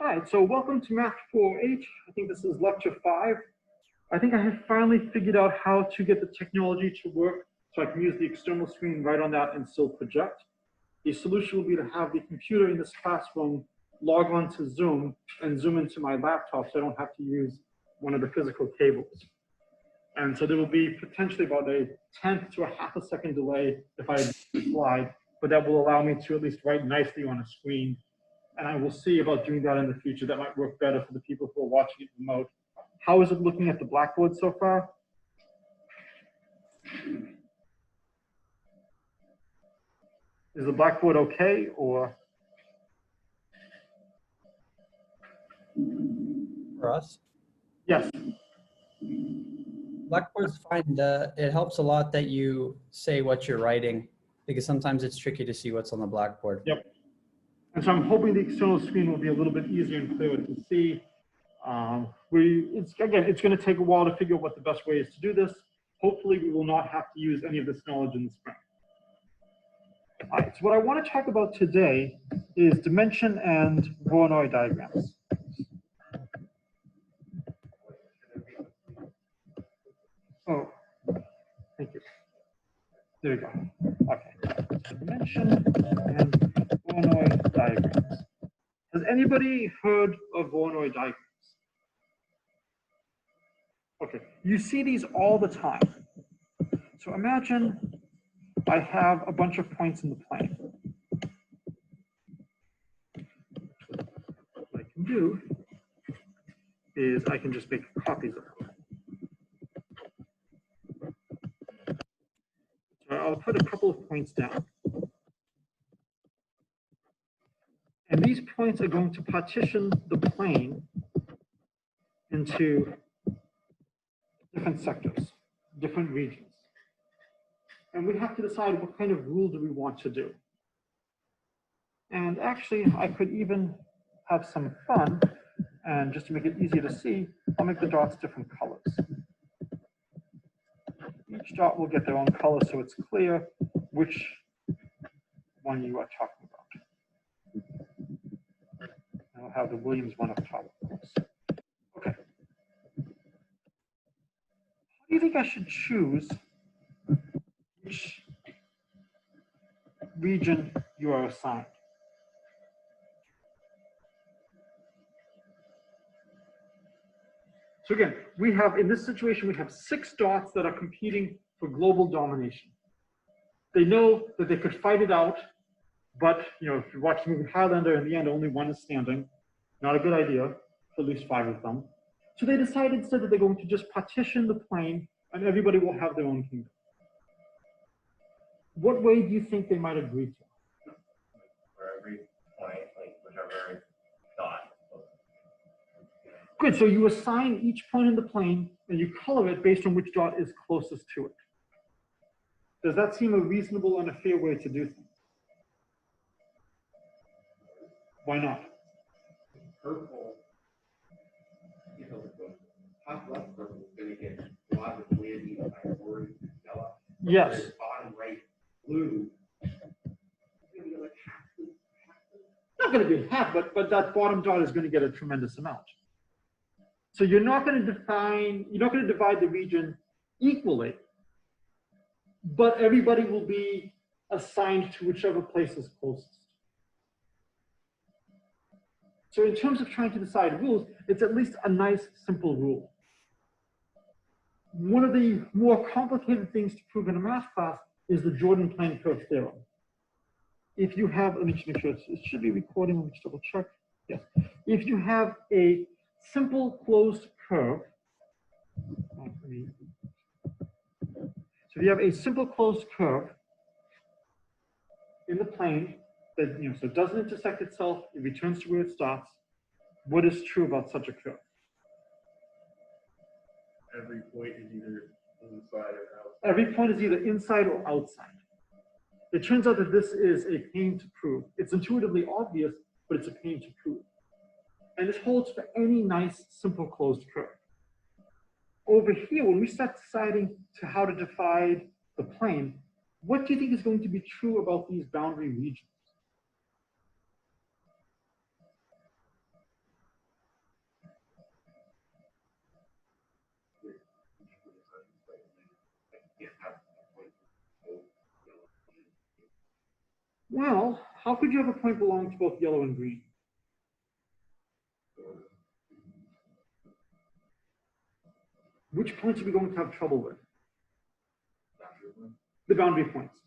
All right, so welcome to Math 408. I think this is lecture 5. I think I have finally figured out how to get the technology to work so I can use the external screen right on that and still project. The solution will be to have the computer in this classroom log on to Zoom and zoom into my laptop so I don't have to use one of the physical cables. And so there will be potentially about a 10th to a half a second delay if I slide, but that will allow me to at least write nicely on a screen. And I will see about doing that in the future. That might work better for the people who are watching it remote. How is it looking at the blackboard so far? Is the blackboard okay, or? For us? Yes. Blackboard's fine. It helps a lot that you say what you're writing, because sometimes it's tricky to see what's on the blackboard. Yep. And so I'm hoping the external screen will be a little bit easier and clearer to see. It's going to take a while to figure out what the best way is to do this. Hopefully, we will not have to use any of this knowledge in the spring. All right, so what I want to talk about today is dimension and Voronoi diagrams. Oh, thank you. There we go. Okay, so dimension and Voronoi diagrams. Has anybody heard of Voronoi diagrams? Okay, you see these all the time. So imagine I have a bunch of points in the plane. What I can do is I can just make copies of them. So I'll put a couple of points down. And these points are going to partition the plane into different sectors, different regions. And we have to decide what kind of rule do we want to do. And actually, I could even have some fun, and just to make it easier to see, I'll make the dots different colors. Each dot will get their own color so it's clear which one you are talking about. And I'll have the Williams one up top, of course. Okay. How do you think I should choose which region you are assigned? So again, we have, in this situation, we have 6 dots that are competing for global domination. They know that they could fight it out, but if you watch the movie Highlander, in the end, only one is standing. Not a good idea for at least 5 of them. So they decide instead that they're going to just partition the plane and everybody will have their own kingdom. What way do you think they might agree to? For every point, like whichever dot. Good, so you assign each point in the plane and you color it based on which dot is closest to it. Does that seem a reasonable and a fair way to do things? Why not? Purple, top left purple is going to get a lot of the wind by orange and yellow. Yes. Whereas bottom right blue is going to be like half blue. Not going to be half, but that bottom dot is going to get a tremendous amount. So you're not going to divide the region equally, but everybody will be assigned to whichever place is closest. So in terms of trying to decide rules, it's at least a nice, simple rule. One of the more complicated things to prove in a math class is the Jordan plane curve theorem. If you have, let me just make sure it should be recording, let me just double check. Yes. If you have a simple closed curve, so if you have a simple closed curve in the plane that so it doesn't intersect itself, it returns to where it starts, what is true about such a curve? Every point is either inside or outside. Every point is either inside or outside. It turns out that this is a pain to prove. It's intuitively obvious, but it's a pain to prove. And this holds for any nice, simple closed curve. Over here, when we start deciding how to divide the plane, what do you think is going to be true about these boundary regions? Well, how could you have a point belonging to both yellow and green? Which points are we going to have trouble with? The boundary points.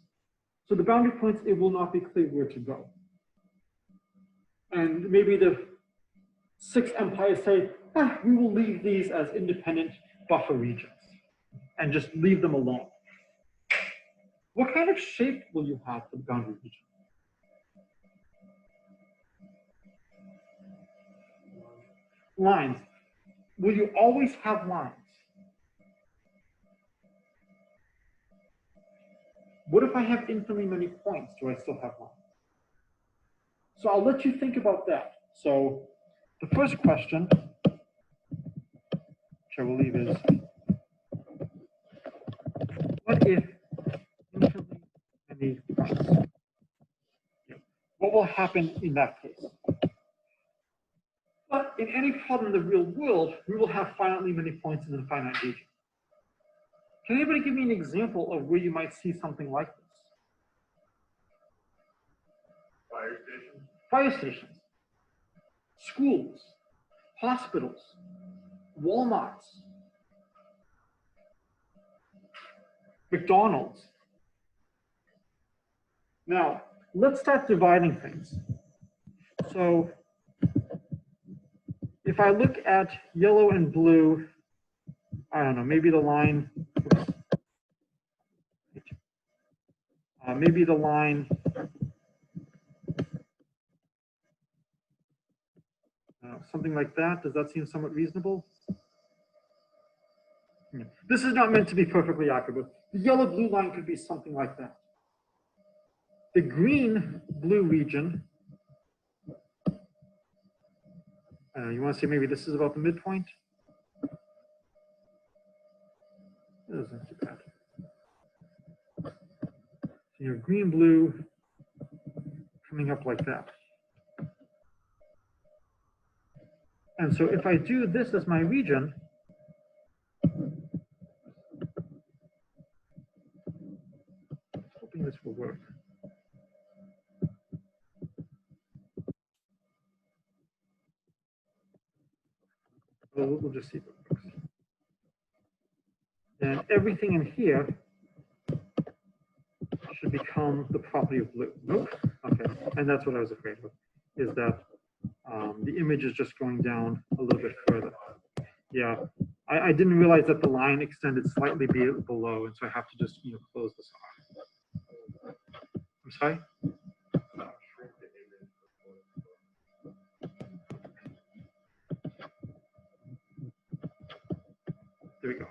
So the boundary points, it will not be clear where to go. And maybe the 6 empires say, we will leave these as independent buffer regions and just leave them alone. What kind of shape will you have for the boundary region? Lines. Will you always have lines? What if I have infinitely many points? Do I still have lines? So I'll let you think about that. So the first question, which I will leave, is what if infinitely many points? What will happen in that case? But in any problem in the real world, we will have finitely many points in an infinite region. Can anybody give me an example of where you might see something like this? Fire stations. Fire stations, schools, hospitals, Walmarts, McDonald's. Now, let's start dividing things. So if I look at yellow and blue, I don't know, maybe the line, maybe the line, something like that. Does that seem somewhat reasonable? This is not meant to be perfectly accurate, but the yellow-blue line could be something like that. The green-blue region, you want to say maybe this is about the midpoint? That isn't too bad. So your green-blue coming up like that. And so if I do this as my region, hoping this will work. We'll just see if it works. And everything in here should become the property of blue. Nope. Okay. And that's what I was afraid of, is that the image is just going down a little bit further. Yeah. I didn't realize that the line extended slightly below, and so I have to just close this off. I'm sorry? There we go.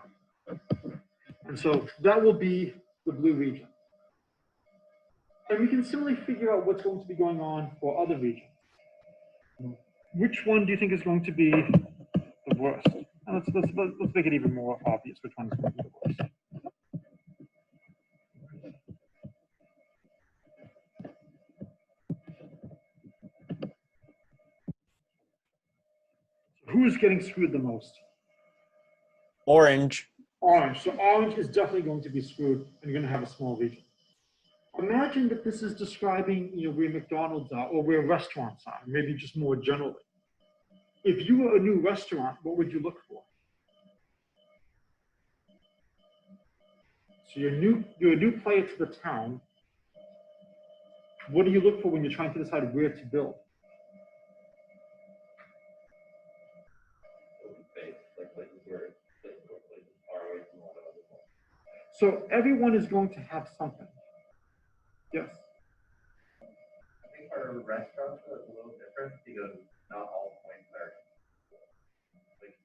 And so that will be the blue region. And we can similarly figure out what's going to be going on for other regions. Which one do you think is going to be the worst? And let's make it even more obvious which one is going to be the worst. Who's getting screwed the most? Orange. Orange. So orange is definitely going to be screwed, and you're going to have a small region. Imagine that this is describing where McDonald's are or where restaurants are, maybe just more generally. If you were a new restaurant, what would you look for? So you're a new player to the town. What do you look for when you're trying to decide where to build? So everyone is going to have something. Yes. I think our restaurants are a little different because not all points are like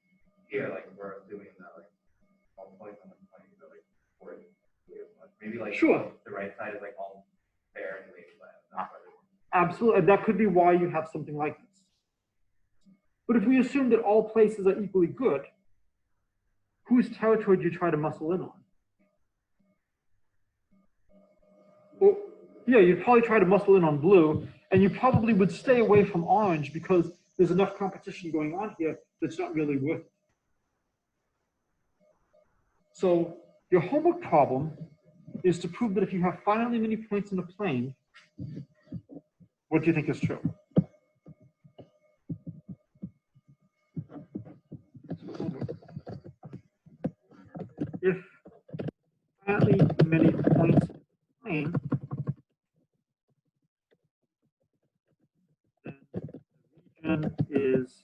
here, like we're assuming that like all points on the plane are like worth maybe like sure. The right side is like all fair and like absolutely, and that could be why you have something like this. But if we assume that all places are equally good, whose territory do you try to muscle in on? Well, yeah, you'd probably try to muscle in on blue, and you probably would stay away from orange because there's enough competition going on here that's not really worth it. So your homework problem is to prove that if you have finitely many points in a plane, What do you think is true? If finitely many points in the plane, then the region is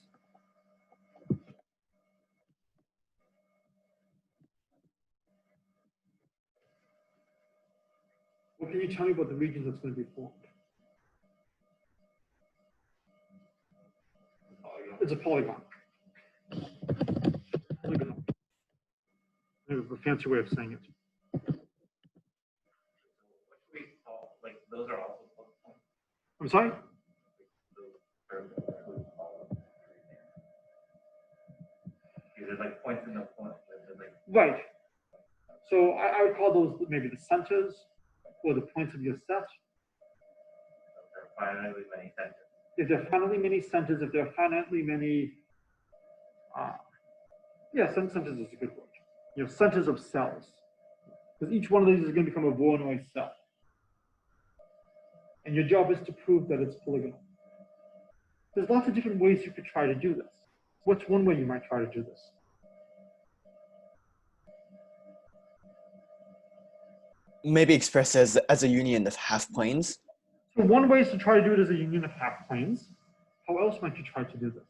what can you tell me about the region that's going to be formed? It's a polygon. Polygon. I have a fancy way of saying it. What should we call, like, those are also plus points? I'm sorry? There's like points in the point. Like, Right. So I would call those maybe the centers or the points of your set. there are finitely many centers. If there are finitely many centers, if there are finitely many, yeah, centers is a good word. You know, centers of cells. Because each one of these is going to become a Voronoi cell. And your job is to prove that it's polygonal. There's lots of different ways you could try to do this. What's one way you might try to do this? Maybe expressed as a union of half planes. So one way is to try to do it as a union of half planes. How else might you try to do this?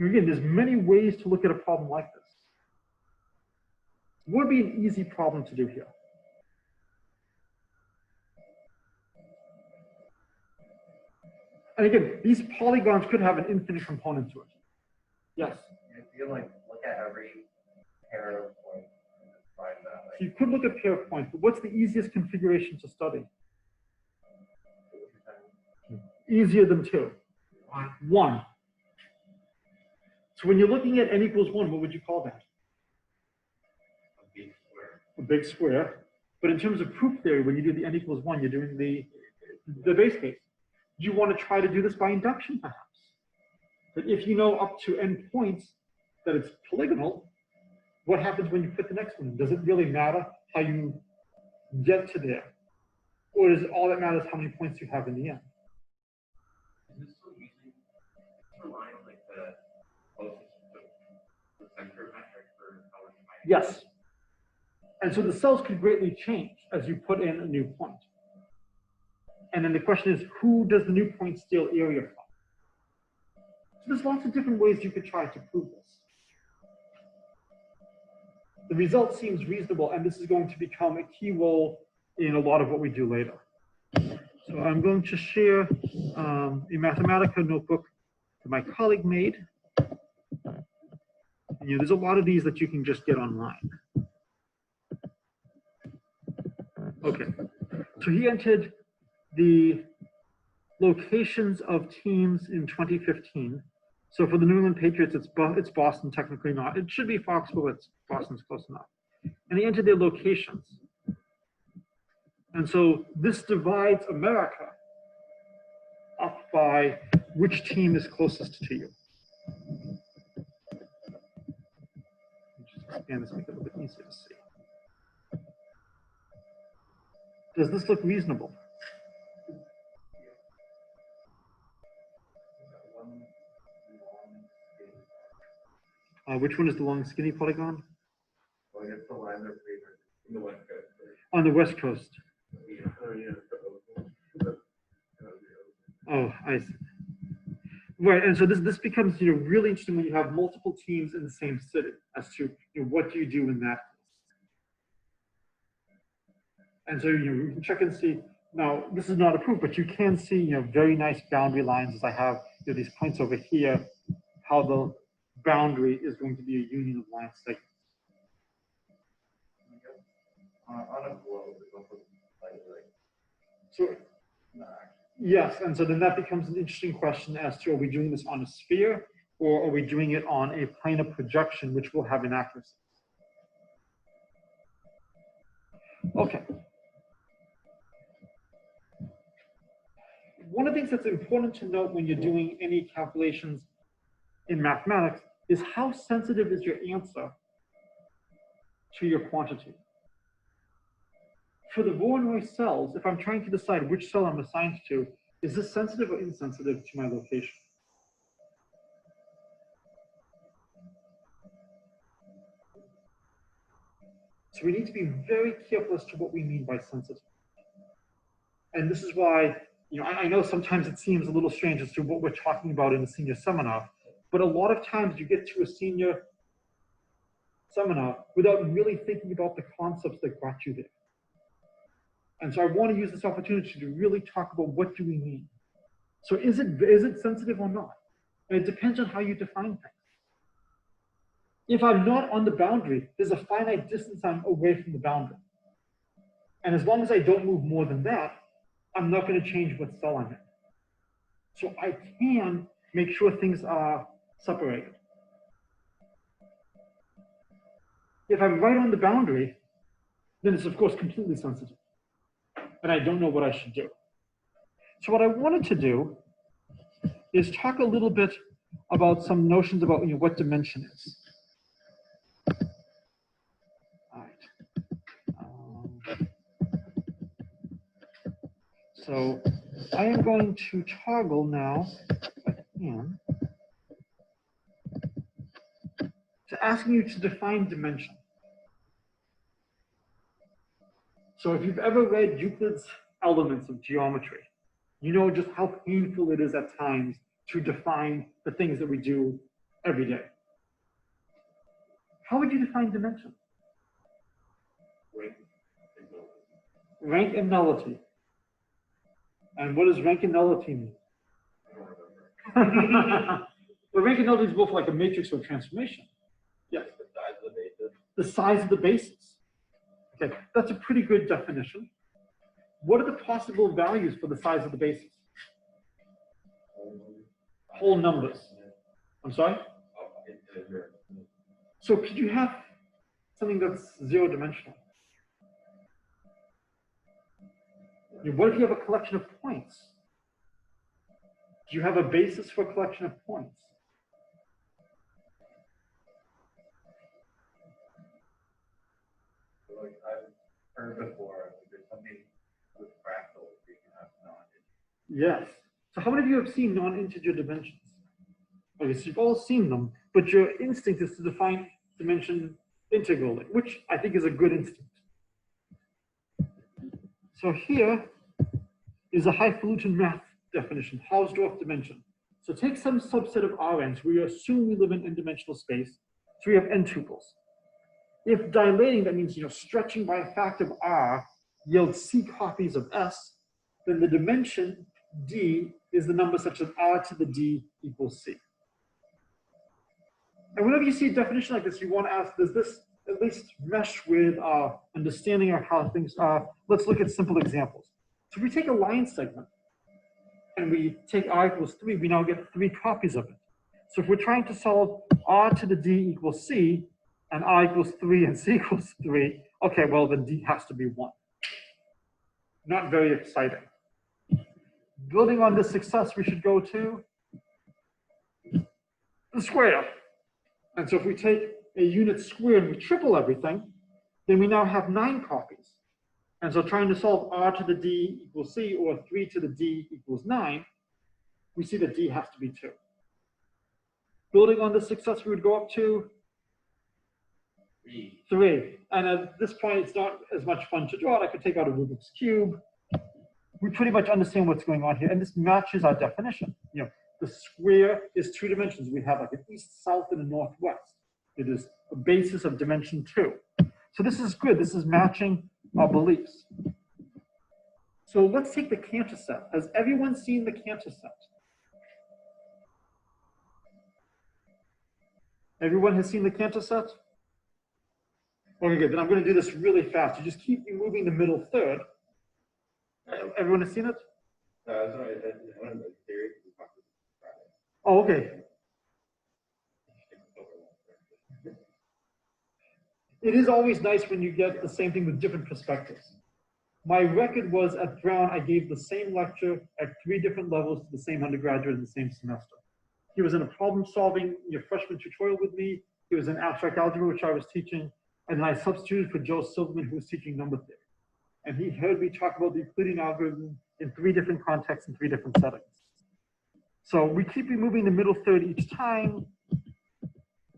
Again, there's many ways to look at a problem like this. What would be an easy problem to do here? And again, these polygons could have an infinite component to it. Yes? If you like look at every pair of points and just find that, like, So you could look at pair points, but what's the easiest configuration to study? Easier than two. One. So when you're looking at n equals 1, what would you call that? a big square. A big square. But in terms of proof theory, when you do the n equals 1, you're doing the base case. Do you want to try to do this by induction, perhaps? But if you know up to n points that it's polygonal, what happens when you put the next one in? Does it really matter how you get to there? Or is all that matters how many points you have in the end? Is this still using relying on like the closest to the center metric for how much might? Yes. And so the cells could greatly change as you put in a new point. And then the question is, who does the new point steal area from? So there's lots of different ways you could try to prove this. The result seems reasonable, and this is going to become a key role in a lot of what we do later. So I'm going to share a Mathematica notebook that my colleague made. And, you know, there's a lot of these that you can just get online. Okay, so he entered the locations of teams in 2015. So for the New England Patriots, it's Boston, technically not. It should be Foxborough, it's Boston's close enough. And he entered their locations. And so this divides America up by which team is closest to you. Just expand this, make it a little bit easier to see. Does this look reasonable? Which one is the long skinny polygon? Well, I guess the lines are favored in the West Coast. On the West Coast. Yeah. Oh, yeah. Oh, I see. Right, and so this becomes, you know, really interesting when you have multiple teams in the same city as to, you know, what do you do in that case. And so, you know, we can check and see. Now, this is not a proof, but you can see, you know, very nice boundary lines as I have, you know, these points over here, how the boundary is going to be a union of line segments. On a globe, it's also like So, yes, and so then that becomes an interesting question as to, are we doing this on a sphere, or are we doing it on a plane of projection, which will have inaccuracies? Okay. one of the things that's important to note when you're doing any calculations in mathematics is how sensitive is your answer to your quantity. For the Voronoi cells, if I'm trying to decide which cell I'm assigned to, is this sensitive or insensitive to my location? So we need to be very careful as to what we mean by sensitive. And this is why, I know sometimes it seems a little strange as to what we're talking about in a senior seminar, but a lot of times you get to a senior seminar without really thinking about the concepts that got you there. And so I want to use this opportunity to really talk about what do we mean. So is it sensitive or not? And it depends on how you define things. If I'm not on the boundary, there's a finite distance I'm away from the boundary. And as long as I don't move more than that, I'm not going to change what cell I'm in. So I can make sure things are separated. If I'm right on the boundary, then it's of course completely sensitive. And I don't know what I should do. So what I wanted to do is talk a little bit about some notions about what dimension is. All right. So I am going to toggle now, if I can, to asking you to define dimension. So if you've ever read Euclid's Elements of Geometry, you know just how painful it is at times to define the things that we do every day. How would you define dimension? Rank and nullity. And what does rank and nullity mean? I don't remember. But rank and nullity is both like a matrix or a transformation. Yes. The size of the basis. The size of the basis. Okay, that's a pretty good definition. What are the possible values for the size of the basis? Whole numbers. I'm sorry? So could you have something that's zero dimensional? What if you have a collection of points? Do you have a basis for a collection of points? Like I've heard before, there's something with fractals you can have non-integer. Yes. So how many of you have seen non-integer dimensions? Okay, so you've all seen them, but your instinct is to define dimension integrally, which I think is a good instinct. So here is a highfalutin math definition, Hausdorff dimension. So take some subset of Rn's. We assume we live in n-dimensional space, so we have n tuples. If dilating, that means stretching by a factor of r, yields c copies of s, then the dimension d is the number such that r to the d equals c. And whenever you see a definition like this, you want to ask, does this at least mesh with our understanding of how things are? Let's look at simple examples. So if we take a line segment and we take r equals 3, we now get 3 copies of it. So if we're trying to solve r to the d equals c, and r equals 3 and c equals 3, okay, well then d has to be 1. Not very exciting. Building on this success, we should go to the square. And so if we take a unit square and we triple everything, then we now have 9 copies. And so trying to solve r to the d equals c, or 3 to the d equals 9, we see that d has to be 2. Building on this success, we would go up to 3. And at this point, it's not as much fun to draw it. I could take out a Rubik's Cube. We pretty much understand what's going on here. And this matches our definition. The square is 2 dimensions. We have like an east, south, and a northwest. It is a basis of dimension 2. So this is good. This is matching our beliefs. So let's take the Cantor set. Has everyone seen the Cantor set? Everyone has seen the Cantor set? Okay, good. Then I'm going to do this really fast. You just keep removing the middle third. Everyone has seen it? That's what I said. One of the theories we talked about. Oh, okay. It is always nice when you get the same thing with different perspectives. My record was at Brown, I gave the same lecture at 3 different levels to the same undergraduate in the same semester. He was in a problem-solving freshman tutorial with me. He was in abstract algebra, which I was teaching. And then I substituted for Joe Silverman, who was teaching number theory. And he heard me talk about the Euclidean algorithm in 3 different contexts and 3 different settings. So we keep removing the middle third each time.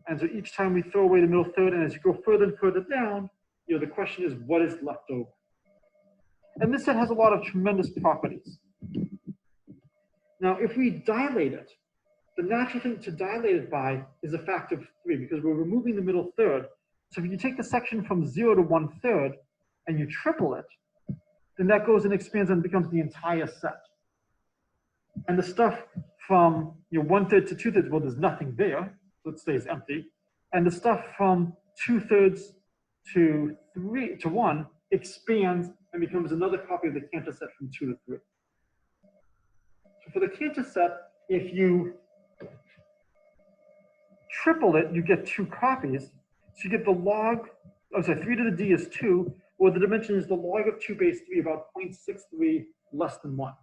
And so each time we throw away the middle third, and as you go further and further down, the question is, what is left over? And this set has a lot of tremendous properties. Now, if we dilate it, the natural thing to dilate it by is a factor of 3, because we're removing the middle third. So if you take the section from 0 to 1/3 and you triple it, then that goes and expands and becomes the entire set. And the stuff from 1/3 to 2/3, well, there's nothing there, so it stays empty. And the stuff from 2/3 to 1 expands and becomes another copy of the Cantor set from 2 to 3. So for the Cantor set, if you triple it, you get 2 copies. So you get the log, 3 to the d is 2, or the dimension is the log of 2 base 3, about 0.63 less than 1.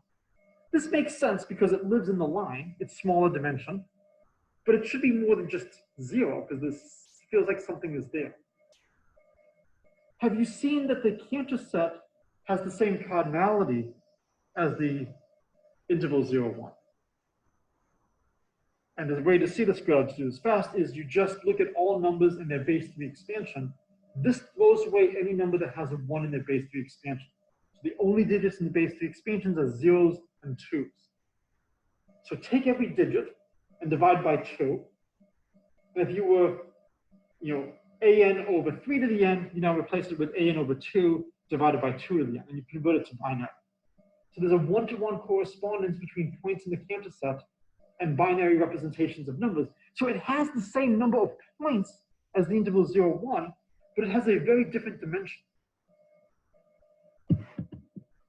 This makes sense because it lives in the line, it's smaller dimension, but it should be more than just 0, because this feels like something is there. Have you seen that the Cantor set has the same cardinality as the interval 0, 1? And the way to see this graph, to do this fast, is you just look at all numbers in their base 3 expansion. This throws away any number that has a 1 in their base 3 expansion. So the only digits in the base 3 expansions are 0s and 2s. So take every digit and divide by 2. And if you were, an over 3 to the n, you now replace it with an over 2 divided by 2 to the n, and you convert it to binary. So there's a 1-to-1 correspondence between points in the Cantor set and binary representations of numbers. So it has the same number of points as the interval 0, 1, but it has a very different dimension.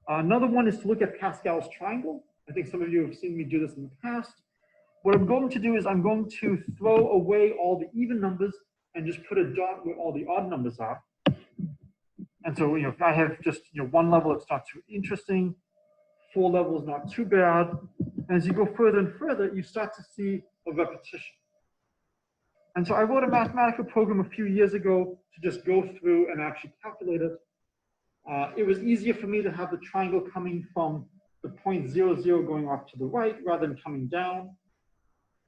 Another one is to look at Pascal's triangle. I think some of you have seen me do this in the past. What I'm going to do is I'm going to throw away all the even numbers and just put a dot where all the odd numbers are. And so, if I have just 1 level, it's not too interesting. 4 levels, not too bad. And as you go further and further, you start to see a repetition. And so I wrote a mathematical program a few years ago to just go through and actually calculate it. It was easier for me to have the triangle coming from the point 0, 0 going off to the right rather than coming down.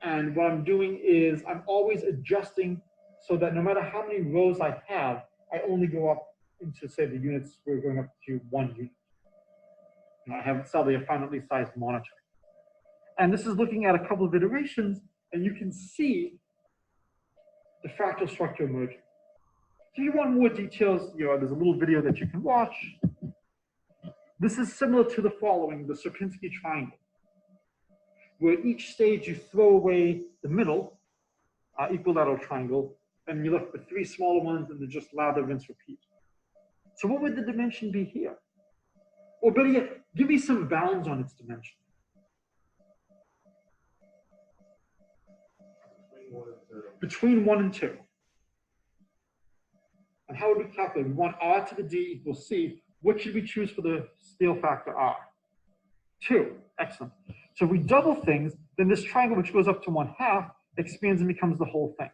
And what I'm doing is I'm always adjusting so that no matter how many rows I have, I only go up into, say, the units, we're going up to 1 unit. And I have sadly a finitely sized monitor. And this is looking at a couple of iterations, and you can see the fractal structure emerging. If you want more details, there's a little video that you can watch. This is similar to the following, the Sierpinski triangle, where each stage you throw away the middle equilateral triangle, and you're left with 3 smaller ones, and they're just lather, rinse, repeat. So what would the dimension be here? Or better yet, give me some bounds on its dimension. Between 1 and 2. And how would we calculate? We want r to the d equals c. What should we choose for the scale factor r? 2. Excellent. So if we double things, then this triangle, which goes up to 1/2, expands and becomes the whole thing.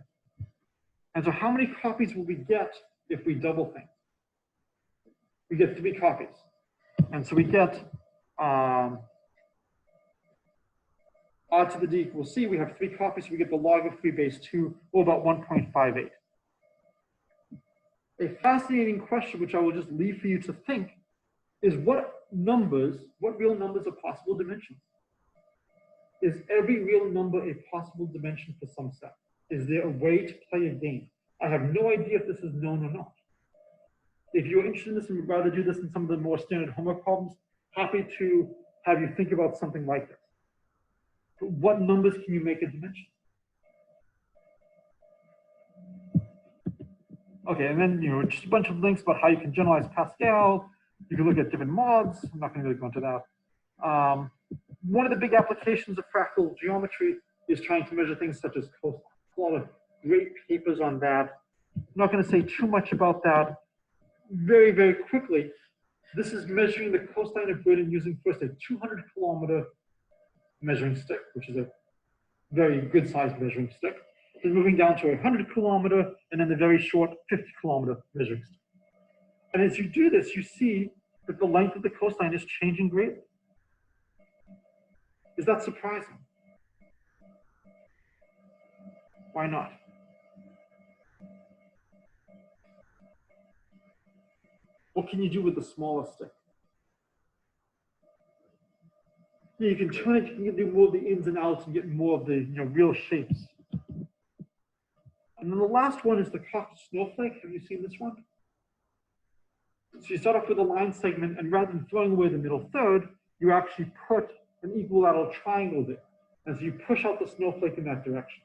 And so how many copies will we get if we double things? We get 3 copies. And so we get r to the d equals c. We have 3 copies, so we get the log of 3 base 2, or about 1.58. A fascinating question, which I will just leave for you to think, is what real numbers are possible dimensions? Is every real number a possible dimension for some set? Is there a way to play a game? I have no idea if this is known or not. If you're interested in this and would rather do this in some of the more standard homework problems, happy to have you think about something like this. But what numbers can you make a dimension? Okay, and then just a bunch of links about how you can generalize Pascal. You can look at different mods. I'm not going to really go into that. One of the big applications of fractal geometry is trying to measure things such as cosine. A lot of great papers on that. I'm not going to say too much about that. Very, very quickly, This is measuring the coastline of Britain using first a 200-kilometer measuring stick, which is a very good sized measuring stick. Then moving down to a 100-kilometer, and then the very short 50-kilometer measuring stick. And as you do this, you see that the length of the coastline is changing greatly. Is that surprising? Why not? What can you do with the smaller stick? You can turn it, you can do more of the ins and outs and get more of the real shapes. And then the last one is the cocked snowflake. Have you seen this one? So you start off with a line segment, and rather than throwing away the middle third, you actually put an equilateral triangle there as you push out the snowflake in that direction.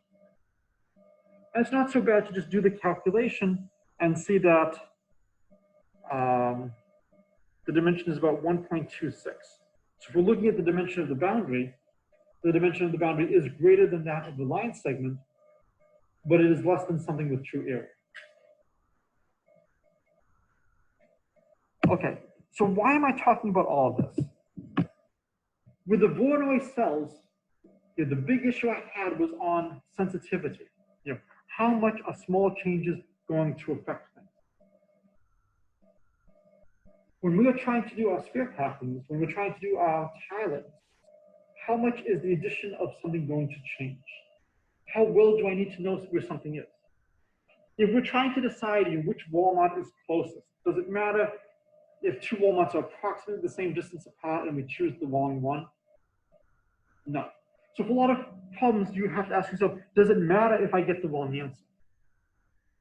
And it's not so bad to just do the calculation and see that the dimension is about 1.26. So if we're looking at the dimension of the boundary is greater than that of the line segment, but it is less than something with true area. Okay, so why am I talking about all of this? With the Voronoi cells, the big issue I had was on sensitivity. How much a small change is going to affect things. When we are trying to do our sphere patterns, when we're trying to do our tilings, how much is the addition of something going to change? How well do I need to know where something is? If we're trying to decide which walnut is closest, does it matter if two walnuts are approximately the same distance apart and we choose the wrong one? No. So for a lot of problems, you have to ask yourself, does it matter if I get the wrong answer?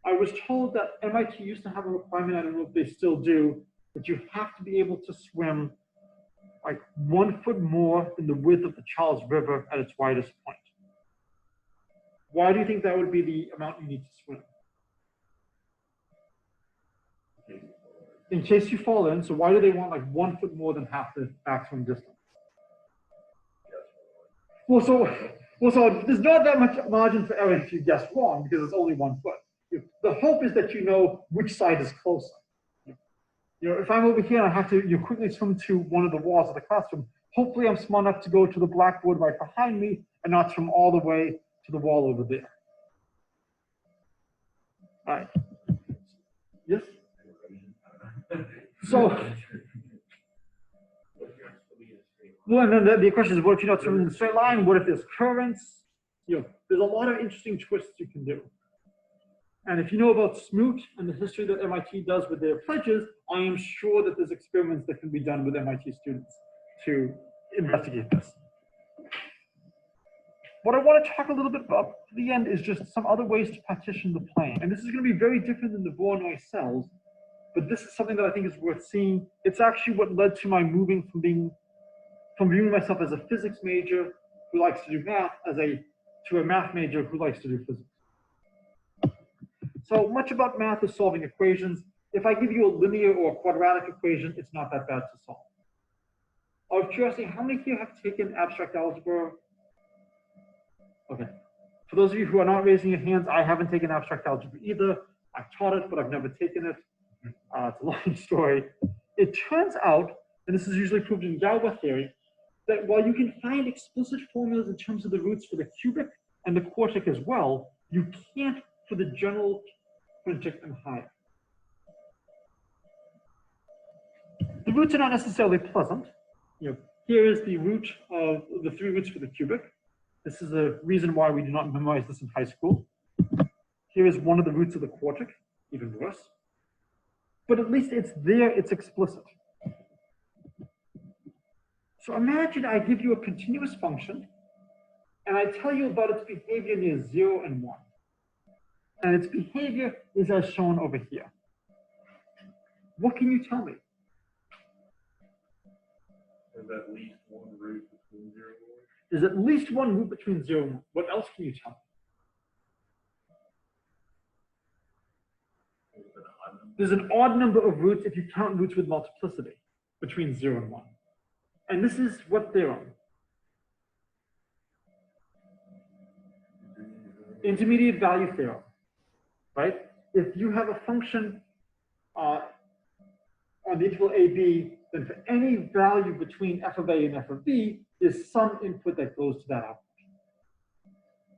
I was told that MIT used to have a requirement, I don't know if they still do, that you have to be able to swim like 1 foot more than the width of the Charles River at its widest point. Why do you think that would be the amount you need to swim? In case you fall in, so why do they want like 1 foot more than half the maximum distance? Well, so there's not that much margin for error if you guess wrong because it's only 1 foot. The hope is that you know which side is closer. If I'm over here and I have to quickly swim to one of the walls of the classroom, hopefully I'm smart enough to go to the blackboard right behind me and not swim all the way to the wall over there. All right. Yes? So, well, and then the question is, what if you're not swimming in a straight line? What if there's currents? There's a lot of interesting twists you can do. And if you know about Smoot and the history that MIT does with their pledges, I am sure that there's experiments that can be done with MIT students to investigate this. What I want to talk a little bit about at the end is just some other ways to partition the plane. And this is going to be very different than the Voronoi cells, but this is something that I think is worth seeing. It's actually what led to my moving from viewing myself as a physics major who likes to do math to a math major who likes to do physics. So much about math is solving equations. If I give you a linear or a quadratic equation, it's not that bad to solve. Out of curiosity, how many here have taken abstract algebra? Okay. For those of you who are not raising your hands, I haven't taken abstract algebra either. I've taught it, but I've never taken it. It's a long story. It turns out, and this is usually proved in Galois theory, that while you can find explicit formulas in terms of the roots for the cubic and the quartic as well, you can't for the general quintic and higher. The roots are not necessarily pleasant. Here is the root of the 3 roots for the cubic. This is a reason why we do not memorize this in high school. Here is one of the roots of the quartic, even worse. But at least it's there, it's explicit. So imagine I give you a continuous function, and I tell you about its behavior near 0 and 1. And its behavior is as shown over here. What can you tell me? There's at least one root between 0 and 1. There's at least one root between 0 and 1. What else can you tell me? There's an odd number of roots if you count roots with multiplicity between 0 and 1. And this is what theorem? Intermediate value theorem, right? If you have a function on the interval AB, then for any value between f of A and f of B, is some input that goes to that output.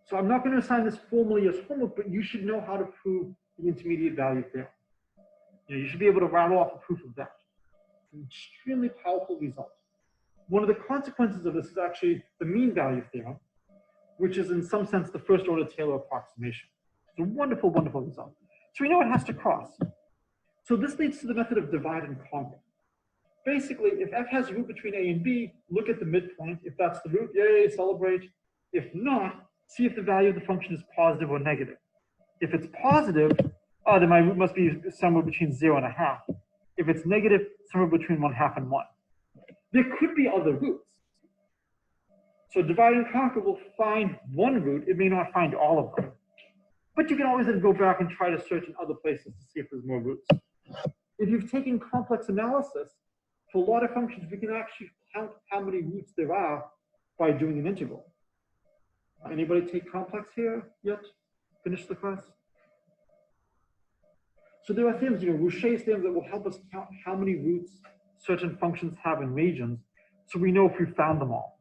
So I'm not going to assign this formally as homework, but you should know how to prove the intermediate value theorem. You should be able to rattle off a proof of that. It's an extremely powerful result. One of the consequences of this is actually the mean value theorem, which is in some sense the first order Taylor approximation. It's a wonderful, wonderful result. So we know it has to cross. So this leads to the method of divide and conquer. Basically, if f has a root between A and B, look at the midpoint. If that's the root, yay, celebrate. If not, see if the value of the function is positive or negative. If it's positive, then my root must be somewhere between 0 and 1/2. If it's negative, somewhere between 1/2 and 1. There could be other roots. So divide and conquer will find one root. It may not find all of them. But you can always then go back and try to search in other places to see if there's more roots. If you've taken complex analysis, for a lot of functions, we can actually count how many roots there are by doing an integral. Anybody take complex here yet? Finish the class? So there are theorems, Rouché's theorem that will help us count how many roots certain functions have in regions, so we know if we found them all.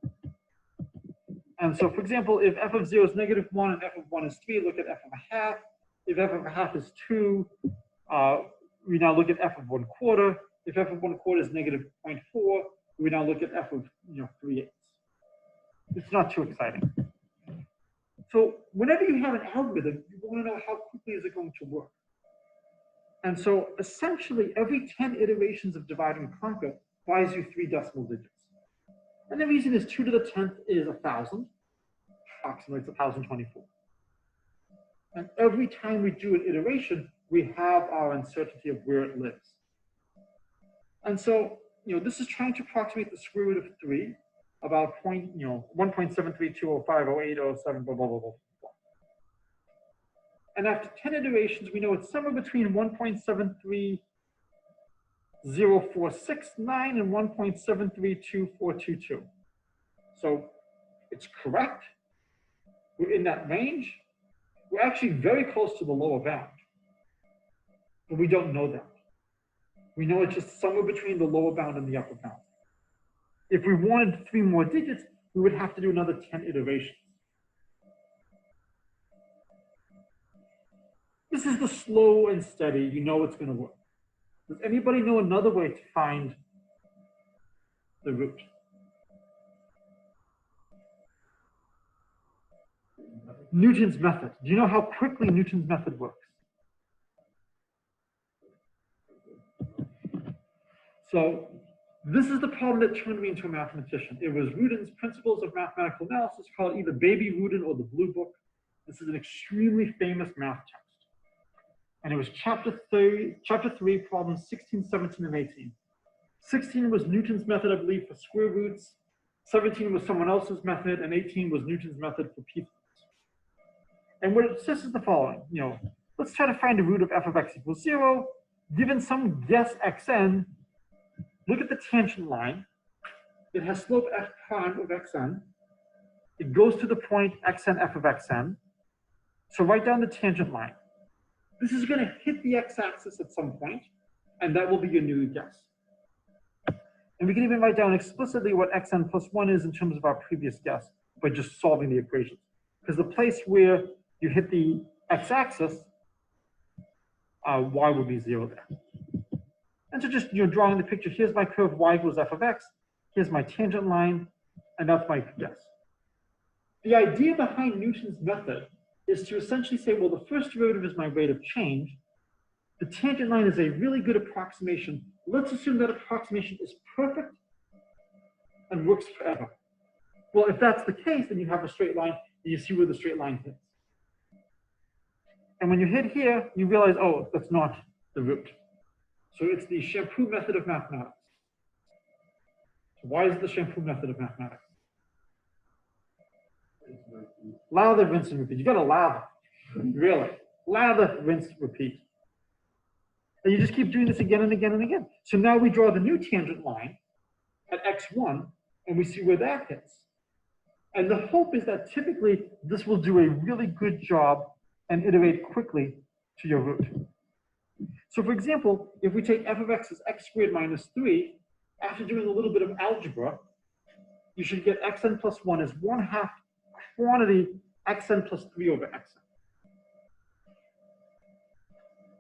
And so, for example, if f of 0 is -1 and f of 1 is 3, look at f of 1/2. If f of 1/2 is 2, we now look at f of 1/4. If f of 1/4 is -0.4, we now look at f of 3/8. It's not too exciting. So whenever you have an algorithm, you want to know how quickly is it going to work. And so essentially every 10 iterations of divide and conquer buys you 3 decimal digits. And the reason is 2 to the 10th is 1,000, approximately it's 1,024. And every time we do an iteration, we have our uncertainty of where it lives. And so, this is trying to approximate the square root of 3, about 1.732050807, blah, blah, blah, blah, blah. And after 10 iterations, we know it's somewhere between 1.730469 and 1.7324422. So it's correct. We're in that range. We're actually very close to the lower bound, but we don't know that. We know it's just somewhere between the lower bound and the upper bound. If we wanted 3 more digits, we would have to do another 10 iterations. This is the slow and steady. You know it's going to work. Does anybody know another way to find the root? Newton's method. Do you know how quickly Newton's method works? So this is the problem that turned me into a mathematician. It was Rudin's Principles of Mathematical Analysis, called either Baby Rudin or the Blue Book. This is an extremely famous math text. And it was chapter 3, problems 16, 17, and 18. 16 was Newton's method, I believe, for square roots. 17 was someone else's method, and 18 was Newton's method for p-squares. And what it says is the following, let's try to find the root of f of x equals 0. Given some guess xn, look at the tangent line. It has slope f prime of xn. It goes to the point xn f of xn. So write down the tangent line. This is going to hit the x-axis at some point, and that will be your new guess. And we can even write down explicitly what xn plus 1 is in terms of our previous guess by just solving the equations. Because the place where you hit the x-axis, y will be 0 there. And so just drawing the picture, here's my curve y equals f of x, here's my tangent line, and that's my guess. The idea behind Newton's method is to essentially say, well, the first derivative is my rate of change. The tangent line is a really good approximation. Let's assume that approximation is perfect and works forever. Well, if that's the case, then you have a straight line, and you see where the straight line hits. And when you hit here, you realize, oh, that's not the root. So it's the shampoo method of mathematics. So why is it the shampoo method of mathematics? Lather, rinse, and repeat. You got to lather, really. Lather, rinse, repeat. And you just keep doing this again and again and again. So now we draw the new tangent line at x1, and we see where that hits. And the hope is that typically this will do a really good job and iterate quickly to your root. So for example, if we take f of x as x squared minus 3, after doing a little bit of algebra, you should get xn plus 1 is 1/2 quantity xn plus 3 over xn.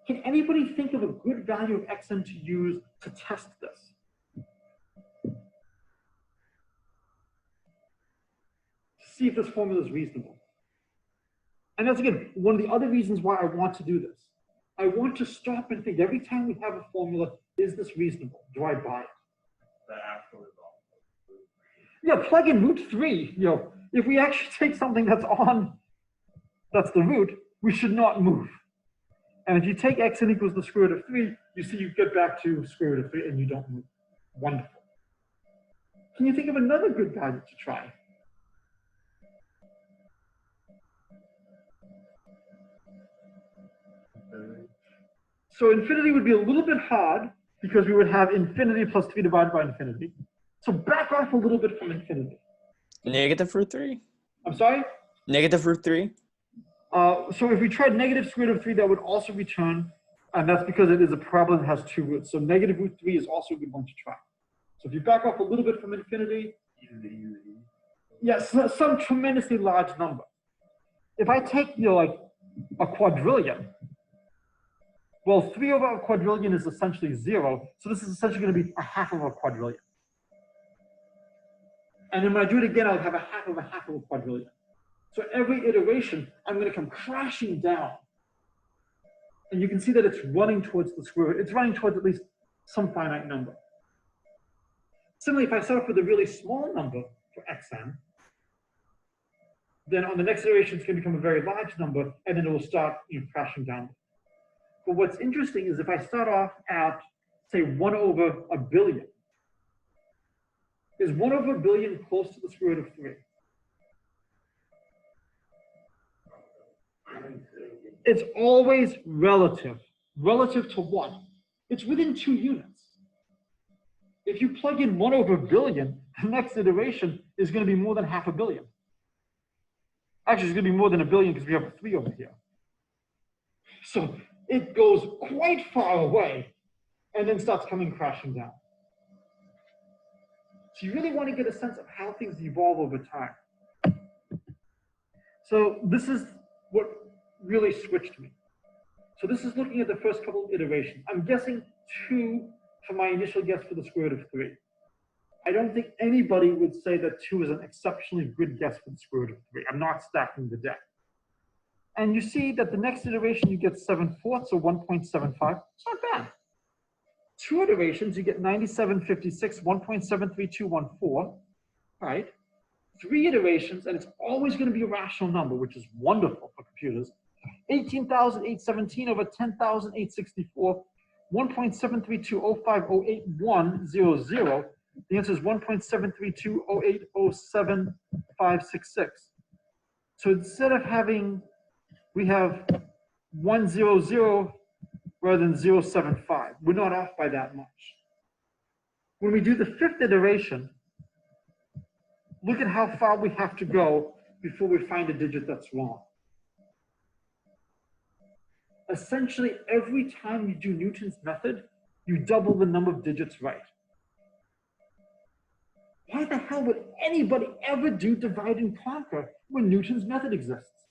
Can anybody think of a good value of xn to use to test this? See if this formula is reasonable. And that's, again, one of the other reasons why I want to do this. I want to stop and think every time we have a formula, is this reasonable? Do I buy it? The actual result. Yeah, plug in root 3. If we actually take something that's the root, we should not move. And if you take xn equals the square root of 3, you see you get back to square root of 3 and you don't move. Wonderful. Can you think of another good value to try? So infinity would be a little bit hard because we would have infinity plus 3 divided by infinity. So back off a little bit from infinity. Negative root 3? I'm sorry? Negative root 3? So if we tried negative square root of 3, that would also return, and that's because it is a parabola that has 2 roots. So negative root 3 is also a good one to try. So if you back off a little bit from infinity, yes, some tremendously large number. If I take, like a quadrillion, well, 3 over a quadrillion is essentially 0. So this is essentially going to be 1/2 of a quadrillion. And then when I do it again, I'll have 1/2 of a quadrillion. So every iteration, I'm going to come crashing down. And you can see that it's running towards the square root. It's running towards at least some finite number. Similarly, if I start off with a really small number for xn, then on the next iteration, it's going to become a very large number, and then it will start crashing down. But what's interesting is if I start off at, say, 1 over a billion, is 1 over a billion close to the square root of 3? It's always relative. Relative to what? It's within 2 units. If you plug in 1 over a billion, the next iteration is going to be more than 1/2 billion. Actually, it's going to be more than a billion because we have a 3 over here. So it goes quite far away and then starts coming crashing down. So you really want to get a sense of how things evolve over time. So this is what really switched me. So this is looking at the first couple of iterations. I'm guessing 2 for my initial guess for the square root of 3. I don't think anybody would say that 2 is an exceptionally good guess for the square root of 3. I'm not stacking the deck. And you see that the next iteration, you get 7/4, so 1.75. It's not bad. 2 iterations, you get 9756, 1.73214, right? 3 iterations, and it's always going to be a rational number, which is wonderful for computers. 18,817 over 10,864, 1.73205081000. The answer is 1.7320807,566. So instead of having, we have 100 rather than 075. We're not off by that much. When we do the 5th iteration, look at how far we have to go before we find a digit that's wrong. Essentially, every time you do Newton's method, you double the number of digits right. Why the hell would anybody ever do divide and conquer when Newton's method exists?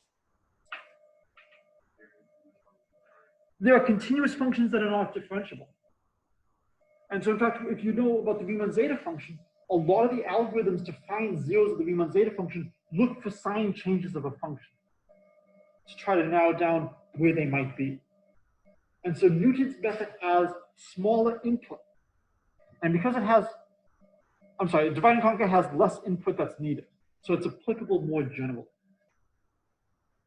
There are continuous functions that are not differentiable. And so in fact, if you know about the Riemann zeta function, a lot of the algorithms to find zeros of the Riemann zeta function look for sign changes of a function to try to narrow down where they might be. And so Newton's method has smaller input. And because it has, divide and conquer has less input that's needed. So it's applicable more generally.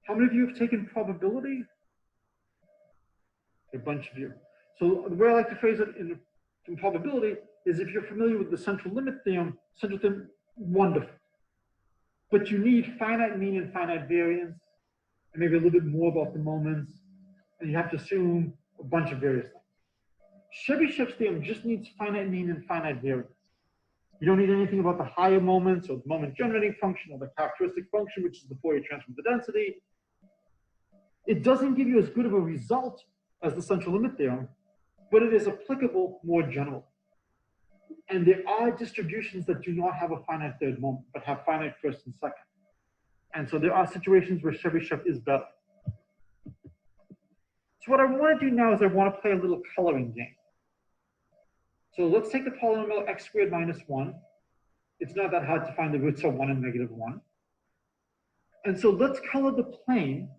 How many of you have taken probability? A bunch of you. So the way I like to phrase it in probability is if you're familiar with the central limit theorem, wonderful. But you need finite mean and finite variance, and maybe a little bit more about the moments, and you have to assume a bunch of various things. Chebyshev's theorem just needs finite mean and finite variance. You don't need anything about the higher moments or the moment generating function or the characteristic function, which is the Fourier transform of the density. It doesn't give you as good of a result as the central limit theorem, but it is applicable more generally. And there are distributions that do not have a finite third moment, but have finite first and second. And so there are situations where Chebyshev is better. So what I want to do now is I want to play a little coloring game. So let's take the polynomial x squared minus 1. It's not that hard to find the roots of 1 and negative 1. And so let's color the plane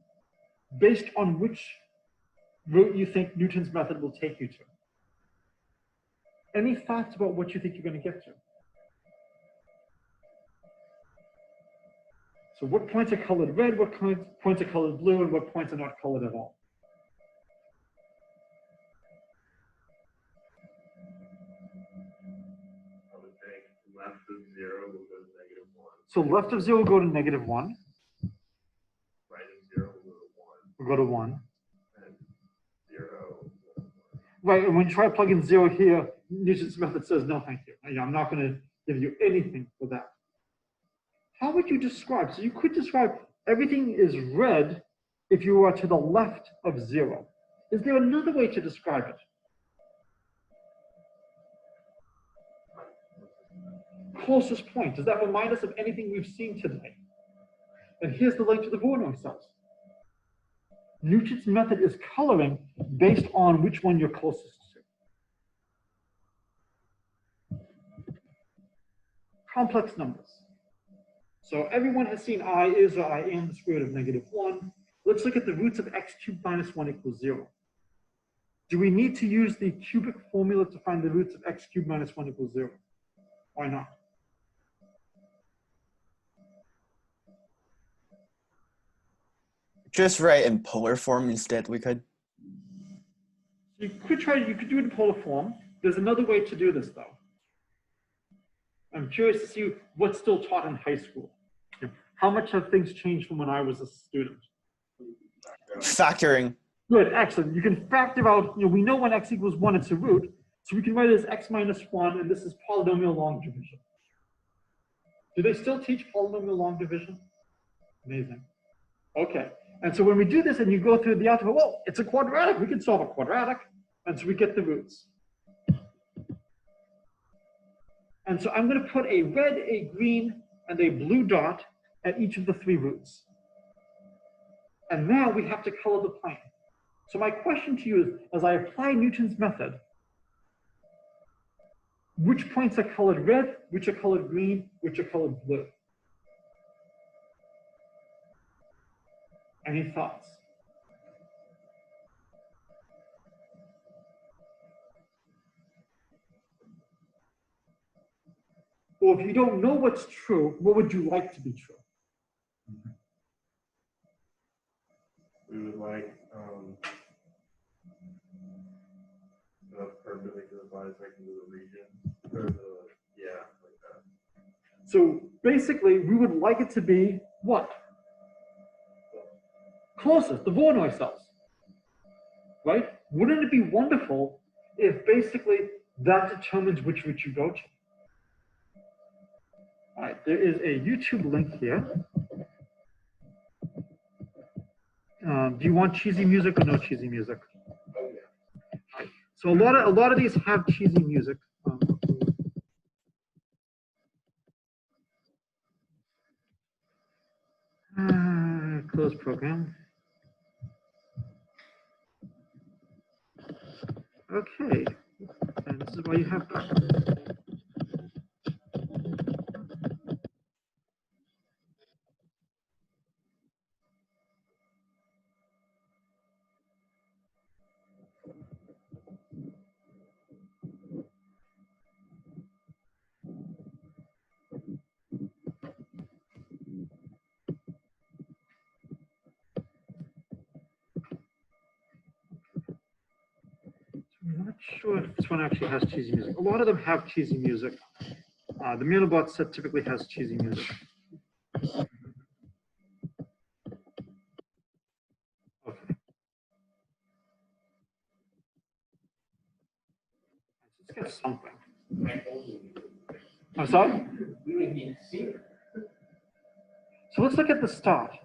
based on which route you think Newton's method will take you to. Any thoughts about what you think you're going to get to? So what points are colored red, what points are colored blue, and what points are not colored at all? I would think left of 0 will go to -1. So left of 0 will go to -1. Right of 0 will go to 1. We'll go to 1. And 0 will go to 1. Right, and when you try to plug in 0 here, Newton's method says, no, thank you. I'm not going to give you anything for that. How would you describe? So you could describe everything is red if you are to the left of 0. Is there another way to describe it? Closest point. Does that remind us of anything we've seen today? And here's the link to the Voronoi cells. Newton's method is coloring based on which one you're closest to. Complex numbers. So everyone has seen I is or I am the square root of -1. Let's look at the roots of x cubed minus 1 equals 0. Do we need to use the cubic formula to find the roots of x cubed minus 1 equals 0? Why not? Just write in polar form instead, we could. You could do it in polar form. There's another way to do this though. I'm curious to see what's still taught in high school. How much have things changed from when I was a student? Factoring. Good, excellent. You can factor out, we know when x equals 1, it's a root. So we can write it as x minus 1, and this is polynomial long division. Do they still teach polynomial long division? Amazing. Okay. And so when we do this and you go through the algebra, well, it's a quadratic. We can solve a quadratic. And so we get the roots. And so I'm going to put a red, a green, and a blue dot at each of the 3 roots. And now we have to color the plane. So my question to you is, as I apply Newton's method, which points are colored red, which are colored green, which are colored blue? Any thoughts? Or if you don't know what's true, what would you like to be true? We would like the perpendicular bisecting to the region. Or like that. So basically, we would like it to be what? Closest, the Voronoi cells, right? Wouldn't it be wonderful if basically that determines which route you go to? All right, there is a YouTube link here. Do you want cheesy music or no cheesy music? Oh yeah. Right. So a lot of these have cheesy music. Close program. Okay, and this is why you have that. I'm not sure if this one actually has cheesy music. A lot of them have cheesy music. The Mandelbrot set typically has cheesy music. Okay. Let's get something. I'm sorry? We would need to see it. So let's look at the start.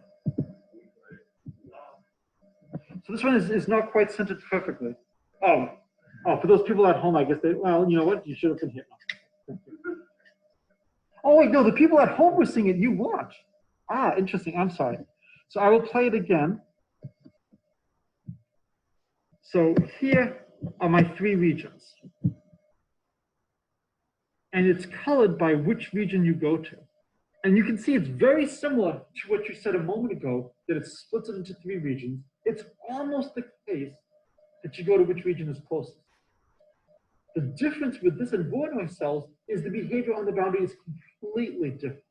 So this one is not quite centered perfectly. Oh, for those people at home, I guess well, you know what? You should have been here. Oh, wait, no, the people at home were seeing it. You watch. Ah, interesting. I'm sorry. So I will play it again. So here are my 3 regions. And it's colored by which region you go to. And you can see it's very similar to what you said a moment ago, that it splits it into 3 regions. It's almost the case that you go to which region is closest. The difference with this and Voronoi cells is the behavior on the boundary is completely different.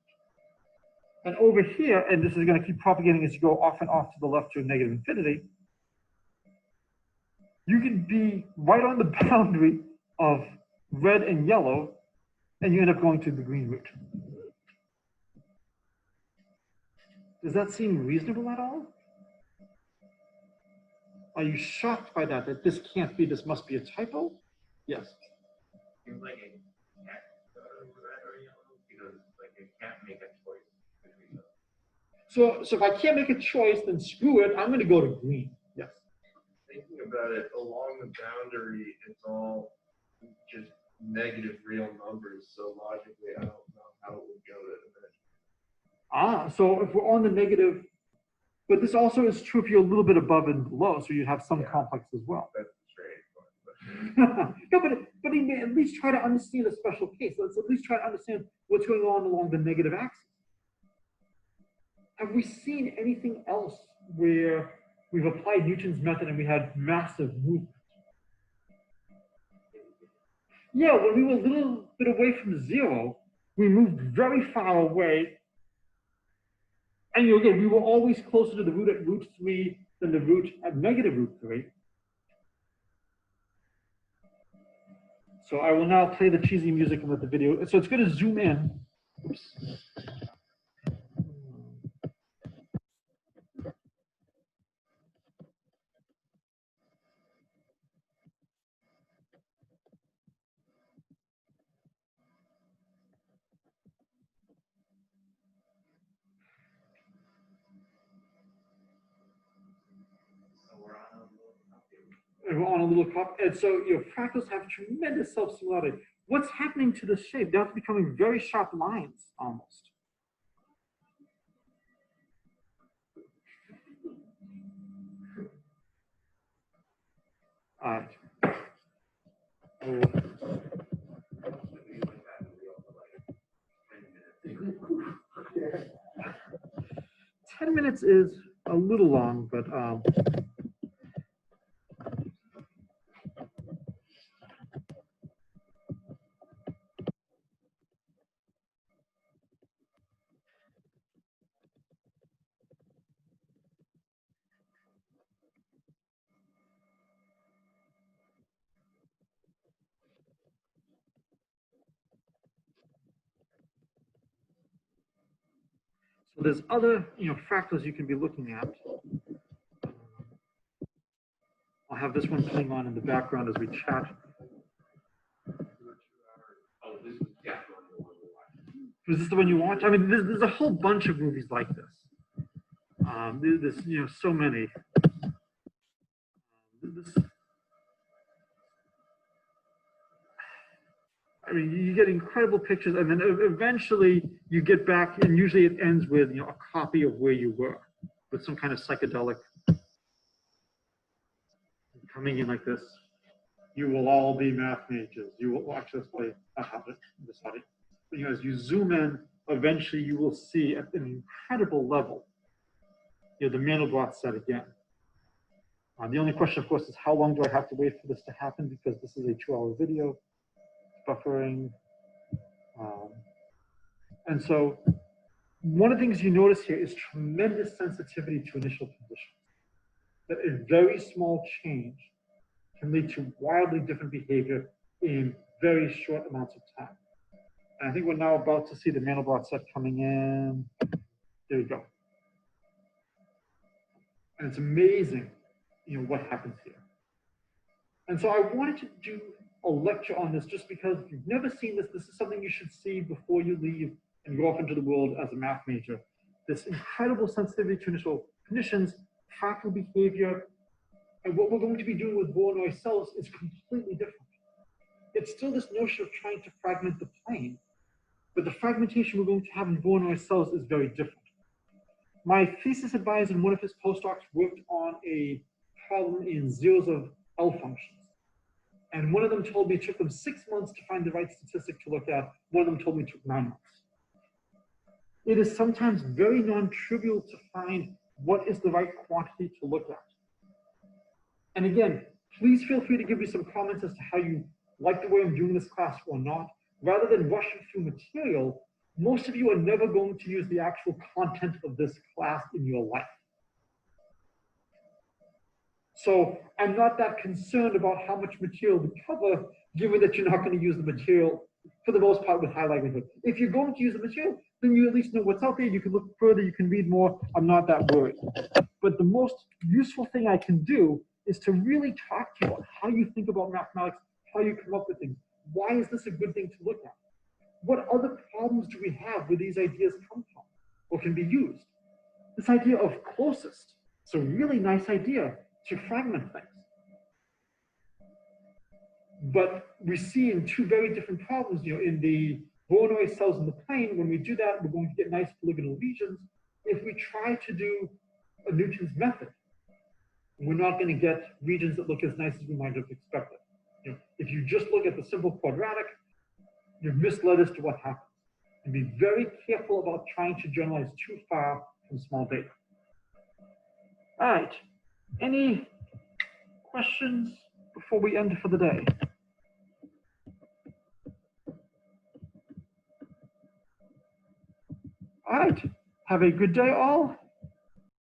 And over here, and this is going to keep propagating as you go off and off to the left to negative infinity, you can be right on the boundary of red and yellow, and you end up going to the green route. Does that seem reasonable at all? Are you shocked by that, that this can't be, this must be a typo? Yes. Seems like it can't go red or yellow because like it can't make a choice between those. So if I can't make a choice, then screw it, I'm going to go to green. Yes. Thinking about it, along the boundary, it's all just negative real numbers. So logically, I don't know how it would go to the So if we're on the negative, but this also is true if you're a little bit above and below, so you have some Yeah. complex as well. That's a strange one. No, but he may at least try to understand a special case. Let's at least try to understand what's going on along the negative axis. Have we seen anything else where we've applied Newton's method and we had massive movement? Yeah, when we were a little bit away from 0, we moved very far away. And again, we were always closer to the root at root 3 than the root at negative root 3. So I will now play the cheesy music and let the video. So it's going to zoom in. Oops. And we're on a little cup. And so fractals have tremendous self-similarity. What's happening to the shape? Now it's becoming very sharp lines almost. All right. 10 minutes is a little long, but so there's other fractals you can be looking at. I'll have this one playing on in the background as we chat. Oh, this was definitely the one we watched. Was this the one you watch? I mean, there's a whole bunch of movies like this. There's so many. I mean, you get incredible pictures, and then eventually you get back, and usually it ends with a copy of where you were, with some kind of psychedelic coming in like this. You will all be math majors. You will watch this play. I have it. This audio. As you zoom in, eventually you will see at an incredible level, the Mandelbrot set again. The only question, of course, is how long do I have to wait for this to happen? Because this is a 2-hour video. Buffering. And so one of the things you notice here is tremendous sensitivity to initial conditions. That a very small change can lead to wildly different behavior in very short amounts of time. And I think we're now about to see the Mandelbrot set coming in. There you go. And it's amazing, what happens here. And so I wanted to do a lecture on this just because if you've never seen this, this is something you should see before you leave and go off into the world as a math major. This incredible sensitivity to initial conditions, fractal behavior, And what we're going to be doing with Voronoi cells is completely different. It's still this notion of trying to fragment the plane, but the fragmentation we're going to have in Voronoi cells is very different. My thesis advisor and one of his postdocs worked on a problem in zeros of L functions. And one of them told me it took them 6 months to find the right statistic to look at. One of them told me it took 9 months. It is sometimes very non-trivial to find what is the right quantity to look at. And again, please feel free to give me some comments as to how you like the way I'm doing this class or not. Rather than rushing through material, most of you are never going to use the actual content of this class in your life. So I'm not that concerned about how much material to cover, given that you're not going to use the material for the most part with high likelihood. If you're going to use the material, then you at least know what's out there. You can look further, you can read more. I'm not that worried. But the most useful thing I can do is to really talk to you about how you think about mathematics, how you come up with things. Why is this a good thing to look at? What other problems do we have where these ideas come from or can be used? This idea of closest, it's a really nice idea to fragment things. But we see in two very different problems, in the Voronoi cells in the plane, when we do that, we're going to get nice polygonal regions. If we try to do a Newton's method, we're not going to get regions that look as nice as we might have expected. If you just look at the simple quadratic, you're misled as to what happens. And be very careful about trying to generalize too far from small data. All right, any questions before we end for the day? All right, have a good day all.